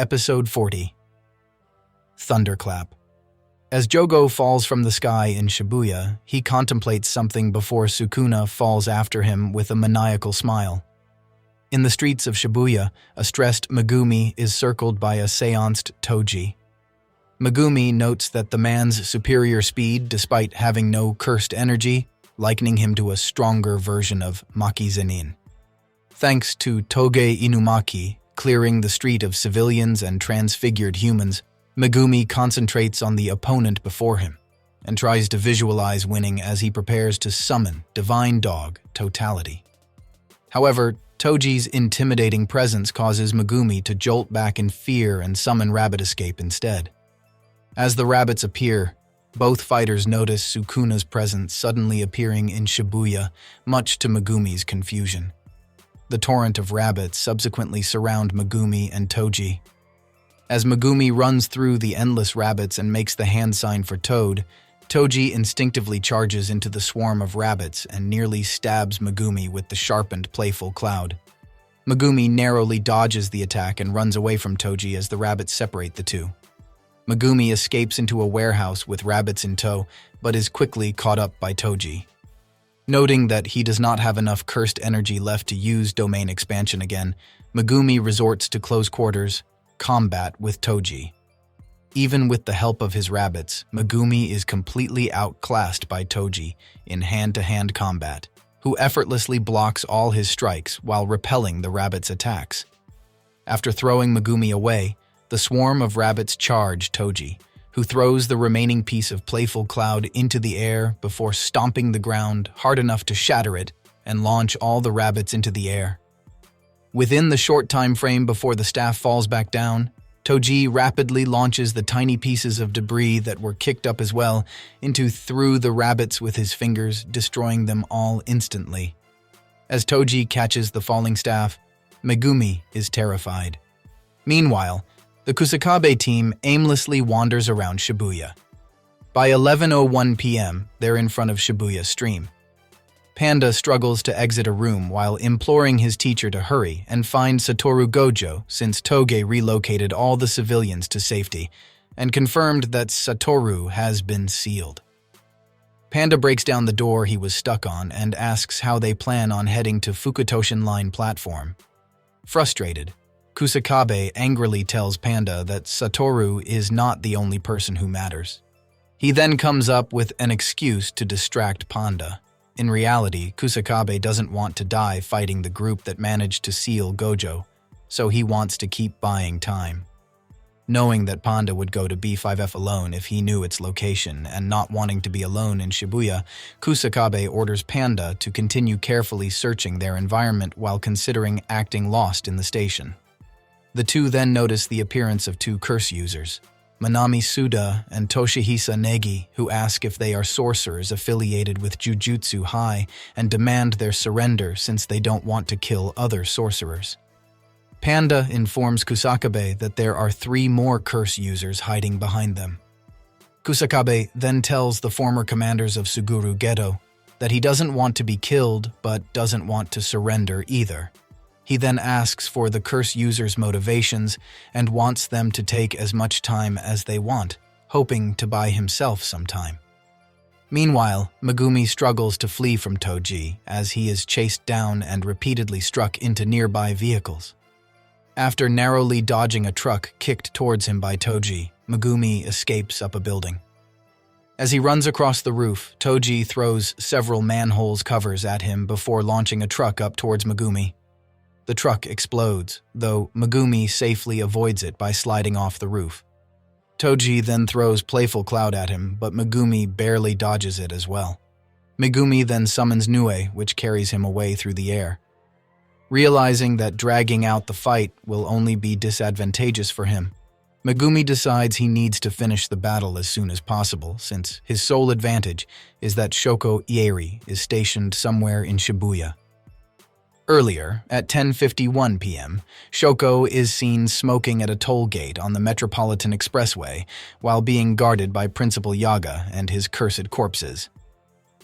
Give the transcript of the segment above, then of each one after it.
Episode 40. Thunderclap. As Jogo falls from the sky in Shibuya, he contemplates something before Sukuna falls after him with a maniacal smile. In the streets of Shibuya, a stressed Megumi is circled by a seanced Toji. Megumi notes that the man's superior speed despite having no cursed energy, likening him to a stronger version of Maki Zenin. Thanks to Toge Inumaki, clearing the street of civilians and transfigured humans, Megumi concentrates on the opponent before him and tries to visualize winning as he prepares to summon Divine Dog Totality. However, Toji's intimidating presence causes Megumi to jolt back in fear and summon Rabbit Escape instead. As the rabbits appear, both fighters notice Sukuna's presence suddenly appearing in Shibuya, much to Megumi's confusion. The torrent of rabbits subsequently surround Megumi and Toji. As Megumi runs through the endless rabbits and makes the hand sign for Toad, Toji instinctively charges into the swarm of rabbits and nearly stabs Megumi with the sharpened, playful cloud. Megumi narrowly dodges the attack and runs away from Toji as the rabbits separate the two. Megumi escapes into a warehouse with rabbits in tow, but is quickly caught up by Toji. Noting that he does not have enough cursed energy left to use domain expansion again, Megumi resorts to close quarters combat with Toji. Even with the help of his rabbits, Megumi is completely outclassed by Toji in hand-to-hand combat, who effortlessly blocks all his strikes while repelling the rabbits' attacks. After throwing Megumi away, the swarm of rabbits charge Toji, who throws the remaining piece of playful cloud into the air before stomping the ground hard enough to shatter it and launch all the rabbits into the air. Within the short time frame before the staff falls back down, Toji rapidly launches the tiny pieces of debris that were kicked up as well through the rabbits with his fingers, destroying them all instantly. As Toji catches the falling staff, Megumi is terrified. Meanwhile, the Kusakabe team aimlessly wanders around Shibuya. By 11:01 p.m., they're in front of Shibuya Stream. Panda struggles to exit a room while imploring his teacher to hurry and find Satoru Gojo since Toge relocated all the civilians to safety and confirmed that Satoru has been sealed. Panda breaks down the door he was stuck on and asks how they plan on heading to Fukutoshin Line platform. Frustrated, Kusakabe angrily tells Panda that Satoru is not the only person who matters. He then comes up with an excuse to distract Panda. In reality, Kusakabe doesn't want to die fighting the group that managed to seal Gojo, so he wants to keep buying time. Knowing that Panda would go to B5F alone if he knew its location and not wanting to be alone in Shibuya, Kusakabe orders Panda to continue carefully searching their environment while considering acting lost in the station. The two then notice the appearance of two curse users, Manami Suda and Toshihisa Negi, who ask if they are sorcerers affiliated with Jujutsu High and demand their surrender since they don't want to kill other sorcerers. Panda informs Kusakabe that there are 3 more curse users hiding behind them. Kusakabe then tells the former commanders of Suguru Ghetto that he doesn't want to be killed but doesn't want to surrender either. He then asks for the curse users' motivations and wants them to take as much time as they want, hoping to buy himself some time. Meanwhile, Megumi struggles to flee from Toji as he is chased down and repeatedly struck into nearby vehicles. After narrowly dodging a truck kicked towards him by Toji, Megumi escapes up a building. As he runs across the roof, Toji throws several manholes covers at him before launching a truck up towards Megumi. The truck explodes, though Megumi safely avoids it by sliding off the roof. Toji then throws Playful Cloud at him, but Megumi barely dodges it as well. Megumi then summons Nue, which carries him away through the air. Realizing that dragging out the fight will only be disadvantageous for him, Megumi decides he needs to finish the battle as soon as possible, since his sole advantage is that Shoko Ieri is stationed somewhere in Shibuya. Earlier, at 10:51 p.m., Shoko is seen smoking at a toll gate on the Metropolitan Expressway while being guarded by Principal Yaga and his cursed corpses.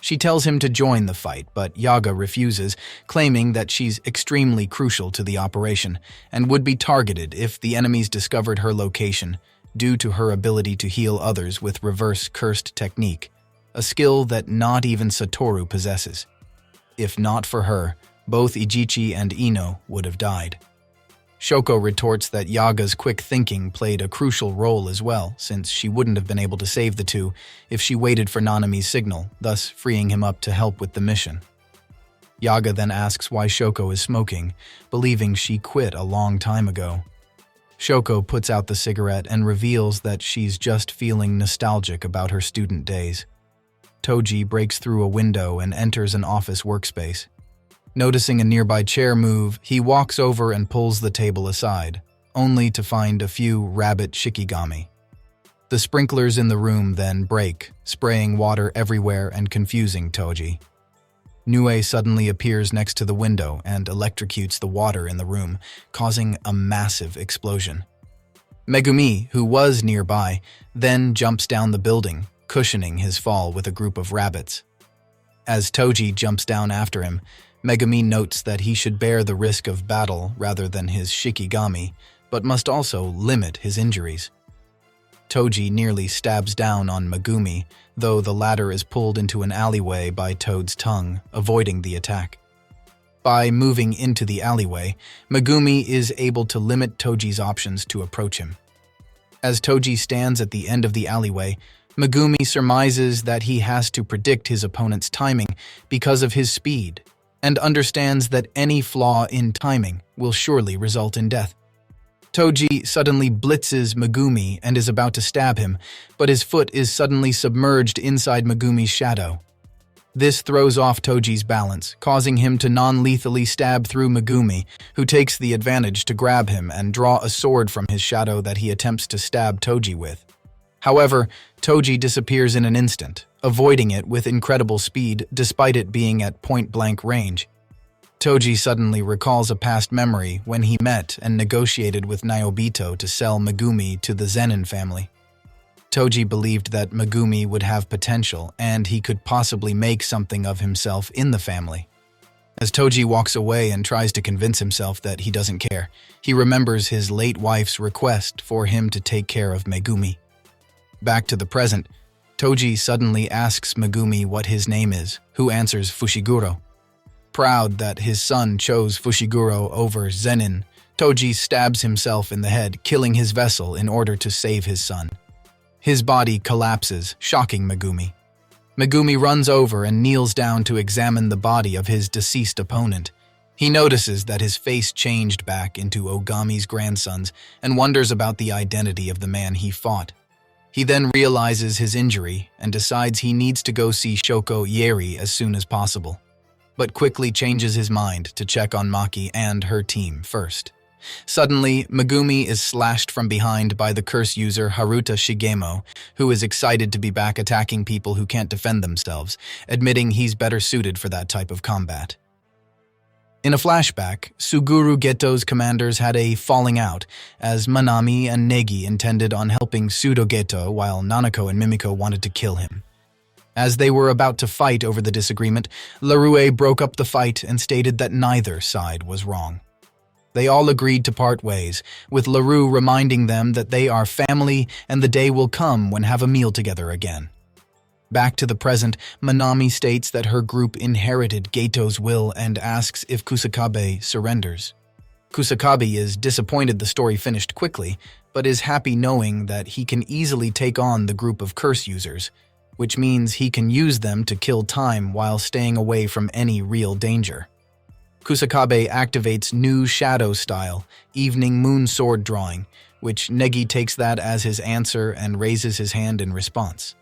She tells him to join the fight, but Yaga refuses, claiming that she's extremely crucial to the operation and would be targeted if the enemies discovered her location due to her ability to heal others with reverse cursed technique, a skill that not even Satoru possesses. If not for her, both Ijichi and Ino would have died. Shoko retorts that Yaga's quick thinking played a crucial role as well, since she wouldn't have been able to save the two if she waited for Nanami's signal, thus freeing him up to help with the mission. Yaga then asks why Shoko is smoking, believing she quit a long time ago. Shoko puts out the cigarette and reveals that she's just feeling nostalgic about her student days. Toji breaks through a window and enters an office workspace. Noticing a nearby chair move, he walks over and pulls the table aside, only to find a few rabbit shikigami. The sprinklers in the room then break, spraying water everywhere and confusing Toji. Nue suddenly appears next to the window and electrocutes the water in the room, causing a massive explosion. Megumi, who was nearby, then jumps down the building, cushioning his fall with a group of rabbits. As Toji jumps down after him, Megumi notes that he should bear the risk of battle rather than his shikigami, but must also limit his injuries. Toji nearly stabs down on Megumi, though the latter is pulled into an alleyway by Toad's tongue, avoiding the attack. By moving into the alleyway, Megumi is able to limit Toji's options to approach him. As Toji stands at the end of the alleyway, Megumi surmises that he has to predict his opponent's timing because of his speed, and understands that any flaw in timing will surely result in death. Toji suddenly blitzes Megumi and is about to stab him, but his foot is suddenly submerged inside Megumi's shadow. This throws off Toji's balance, causing him to non-lethally stab through Megumi, who takes the advantage to grab him and draw a sword from his shadow that he attempts to stab Toji with. However, Toji disappears in an instant, avoiding it with incredible speed despite it being at point-blank range. Toji suddenly recalls a past memory when he met and negotiated with Nyobito to sell Megumi to the Zenin family. Toji believed that Megumi would have potential and he could possibly make something of himself in the family. As Toji walks away and tries to convince himself that he doesn't care, he remembers his late wife's request for him to take care of Megumi. Back to the present, Toji suddenly asks Megumi what his name is, who answers Fushiguro. Proud that his son chose Fushiguro over Zenin, Toji stabs himself in the head, killing his vessel in order to save his son. His body collapses, shocking Megumi. Megumi runs over and kneels down to examine the body of his deceased opponent. He notices that his face changed back into Ogami's grandson's and wonders about the identity of the man he fought. He then realizes his injury and decides he needs to go see Shoko Yeri as soon as possible, but quickly changes his mind to check on Maki and her team first. Suddenly, Megumi is slashed from behind by the curse user Haruta Shigemo, who is excited to be back attacking people who can't defend themselves, admitting he's better suited for that type of combat. In a flashback, Suguru Geto's commanders had a falling out, as Manami and Negi intended on helping Pseudo Geto while Nanako and Mimiko wanted to kill him. As they were about to fight over the disagreement, Larue broke up the fight and stated that neither side was wrong. They all agreed to part ways, with LaRue reminding them that they are family and the day will come when have a meal together again. Back to the present, Manami states that her group inherited Geto's will and asks if Kusakabe surrenders. Kusakabe is disappointed the story finished quickly, but is happy knowing that he can easily take on the group of curse users, which means he can use them to kill time while staying away from any real danger. Kusakabe activates new shadow style, Evening Moon Sword drawing, which Negi takes that as his answer and raises his hand in response.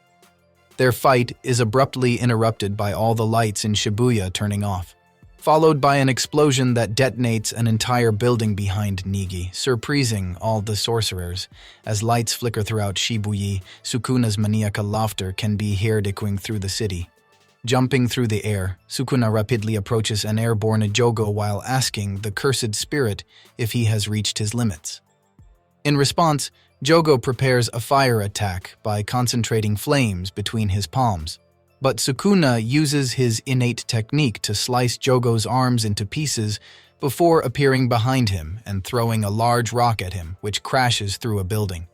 Their fight is abruptly interrupted by all the lights in Shibuya turning off, followed by an explosion that detonates an entire building behind Negi, surprising all the sorcerers. As lights flicker throughout Shibuya, Sukuna's maniacal laughter can be heard echoing through the city. Jumping through the air, Sukuna rapidly approaches an airborne Jogo while asking the cursed spirit if he has reached his limits. In response, Jogo prepares a fire attack by concentrating flames between his palms. but Sukuna uses his innate technique to slice Jogo's arms into pieces before appearing behind him and throwing a large rock at him, which crashes through a building.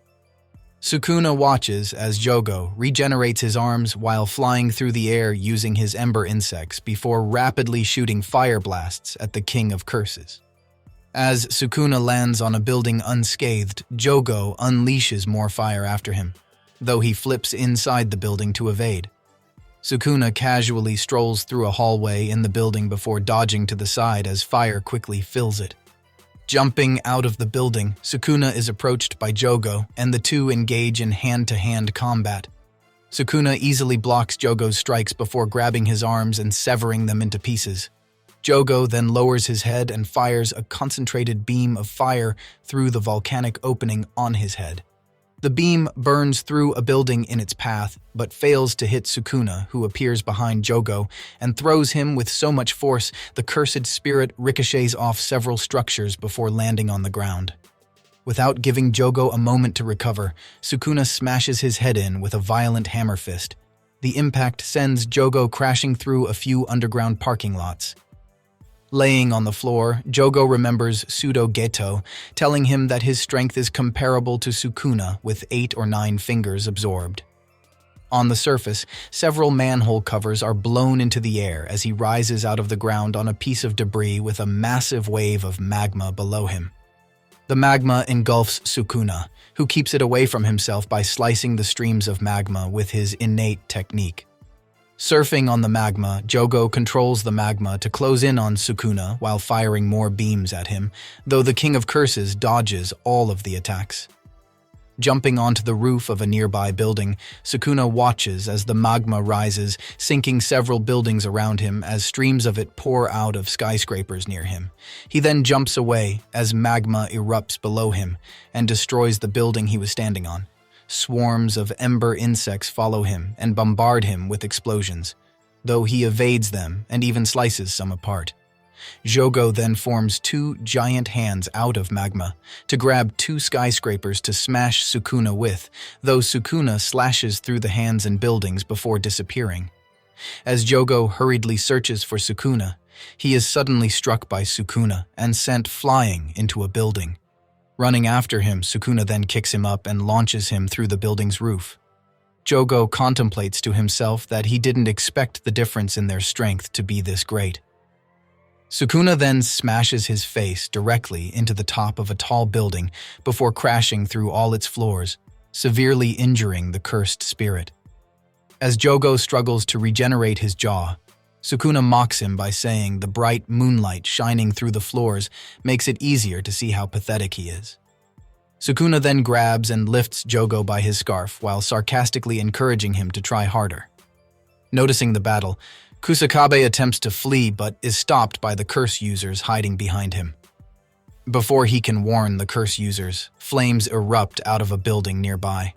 Sukuna watches as Jogo regenerates his arms while flying through the air using his ember insects before rapidly shooting fire blasts at the King of Curses. As Sukuna lands on a building unscathed, Jogo unleashes more fire after him, though he flips inside the building to evade. Sukuna casually strolls through a hallway in the building before dodging to the side as fire quickly fills it. Jumping out of the building, Sukuna is approached by Jogo, and the two engage in hand-to-hand combat. Sukuna easily blocks Jogo's strikes before grabbing his arms and severing them into pieces. Jogo then lowers his head and fires a concentrated beam of fire through the volcanic opening on his head. The beam burns through a building in its path, but fails to hit Sukuna, who appears behind Jogo, and throws him with so much force the cursed spirit ricochets off several structures before landing on the ground. Without giving Jogo a moment to recover, Sukuna smashes his head in with a violent hammer fist. The impact sends Jogo crashing through a few underground parking lots. Laying on the floor, Jogo remembers Pseudo Geto, telling him that his strength is comparable to Sukuna with 8 or 9 fingers absorbed. On the surface, several manhole covers are blown into the air as he rises out of the ground on a piece of debris with a massive wave of magma below him. The magma engulfs Sukuna, who keeps it away from himself by slicing the streams of magma with his innate technique. Surfing on the magma, Jogo controls the magma to close in on Sukuna while firing more beams at him, though the King of Curses dodges all of the attacks. Jumping onto the roof of a nearby building, Sukuna watches as the magma rises, sinking several buildings around him as streams of it pour out of skyscrapers near him. He then jumps away as magma erupts below him and destroys the building he was standing on. Swarms of ember insects follow him and bombard him with explosions, though he evades them and even slices some apart. Jogo then forms 2 giant hands out of magma to grab 2 skyscrapers to smash Sukuna with, though Sukuna slashes through the hands and buildings before disappearing. As Jogo hurriedly searches for Sukuna, he is suddenly struck by Sukuna and sent flying into a building. Running after him, Sukuna then kicks him up and launches him through the building's roof. Jogo contemplates to himself that he didn't expect the difference in their strength to be this great. Sukuna then smashes his face directly into the top of a tall building before crashing through all its floors, severely injuring the cursed spirit. As Jogo struggles to regenerate his jaw, Sukuna mocks him by saying the bright moonlight shining through the floors makes it easier to see how pathetic he is. Sukuna then grabs and lifts Jogo by his scarf while sarcastically encouraging him to try harder. Noticing the battle, Kusakabe attempts to flee but is stopped by the curse users hiding behind him. Before he can warn the curse users, flames erupt out of a building nearby.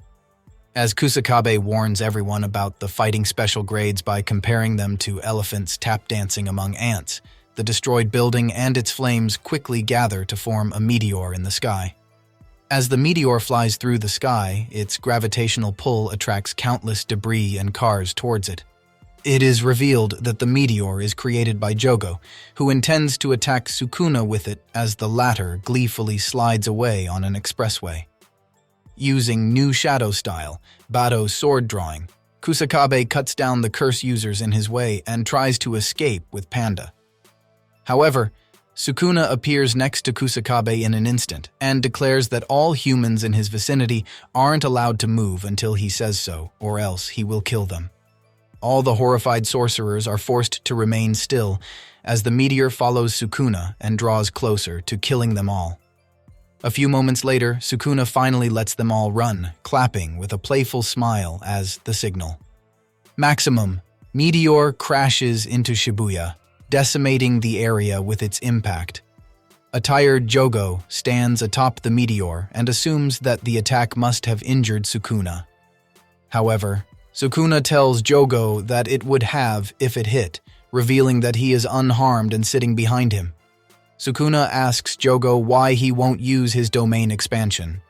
As Kusakabe warns everyone about the fighting special grades by comparing them to elephants tap dancing among ants, the destroyed building and its flames quickly gather to form a meteor in the sky. As the meteor flies through the sky, its gravitational pull attracts countless debris and cars towards it. It is revealed that the meteor is created by Jogo, who intends to attack Sukuna with it as the latter gleefully slides away on an expressway. Using new shadow style, Bado sword drawing, Kusakabe cuts down the curse users in his way and tries to escape with Panda. However, Sukuna appears next to Kusakabe in an instant and declares that all humans in his vicinity aren't allowed to move until he says so, or else he will kill them. All the horrified sorcerers are forced to remain still as the meteor follows Sukuna and draws closer to killing them all. A few moments later, Sukuna finally lets them all run, clapping with a playful smile as the signal. Maximum. Meteor crashes into Shibuya, decimating the area with its impact. A tired Jogo stands atop the meteor and assumes that the attack must have injured Sukuna. However, Sukuna tells Jogo that it would have if it hit, revealing that he is unharmed and sitting behind him. Sukuna asks Jogo why he won't use his domain expansion.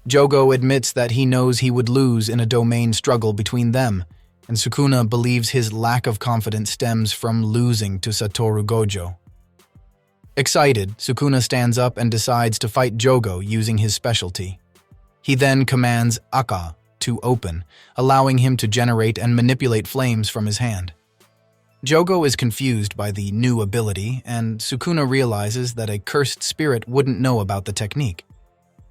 Jogo admits that he knows he would lose in a domain struggle between them, and Sukuna believes his lack of confidence stems from losing to Satoru Gojo. Excited, Sukuna stands up and decides to fight Jogo using his specialty. He then commands Aka to open, allowing him to generate and manipulate flames from his hand. Jogo is confused by the new ability, and Sukuna realizes that a cursed spirit wouldn't know about the technique.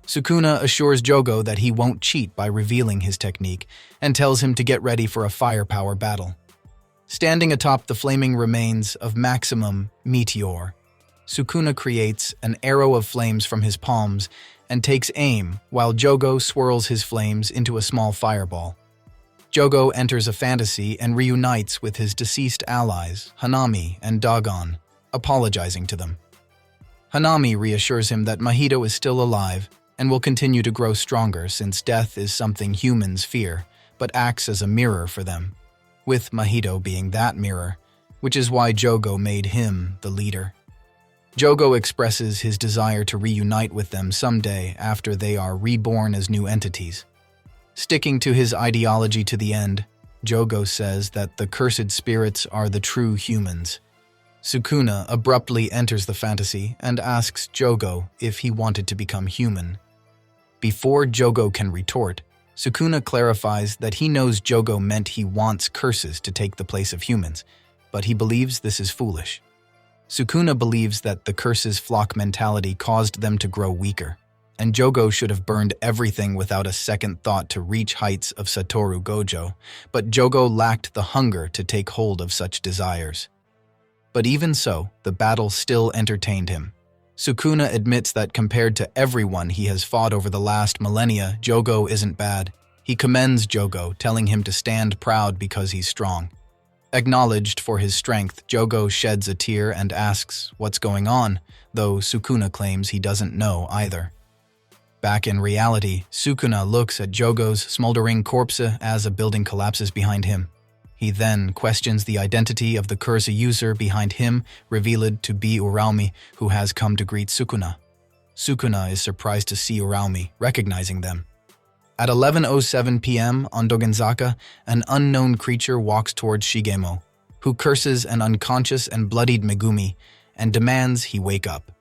Sukuna assures Jogo that he won't cheat by revealing his technique and tells him to get ready for a firepower battle. Standing atop the flaming remains of Maximum Meteor, Sukuna creates an arrow of flames from his palms and takes aim while Jogo swirls his flames into a small fireball. Jogo enters a fantasy and reunites with his deceased allies, Hanami and Dagon, apologizing to them. Hanami reassures him that Mahito is still alive and will continue to grow stronger since death is something humans fear, but acts as a mirror for them, with Mahito being that mirror, which is why Jogo made him the leader. Jogo expresses his desire to reunite with them someday after they are reborn as new entities. Sticking to his ideology to the end, Jogo says that the cursed spirits are the true humans. Sukuna abruptly enters the fantasy and asks Jogo if he wanted to become human. Before Jogo can retort, Sukuna clarifies that he knows Jogo meant he wants curses to take the place of humans, but he believes this is foolish. Sukuna believes that the curse's flock mentality caused them to grow weaker, and Jogo should have burned everything without a second thought to reach heights of Satoru Gojo, but Jogo lacked the hunger to take hold of such desires. But even so, the battle still entertained him. Sukuna admits that compared to everyone he has fought over the last millennia, Jogo isn't bad. He commends Jogo, telling him to stand proud because he's strong. Acknowledged for his strength, Jogo sheds a tear and asks what's going on, though Sukuna claims he doesn't know either. Back in reality, Sukuna looks at Jogo's smoldering corpse as a building collapses behind him. He then questions the identity of the curse user behind him, revealed to be Uraumi, who has come to greet Sukuna. Sukuna is surprised to see Uraumi, recognizing them. At 11:07 p.m. on Dogenzaka, an unknown creature walks towards Shigemo, who curses an unconscious and bloodied Megumi and demands he wake up.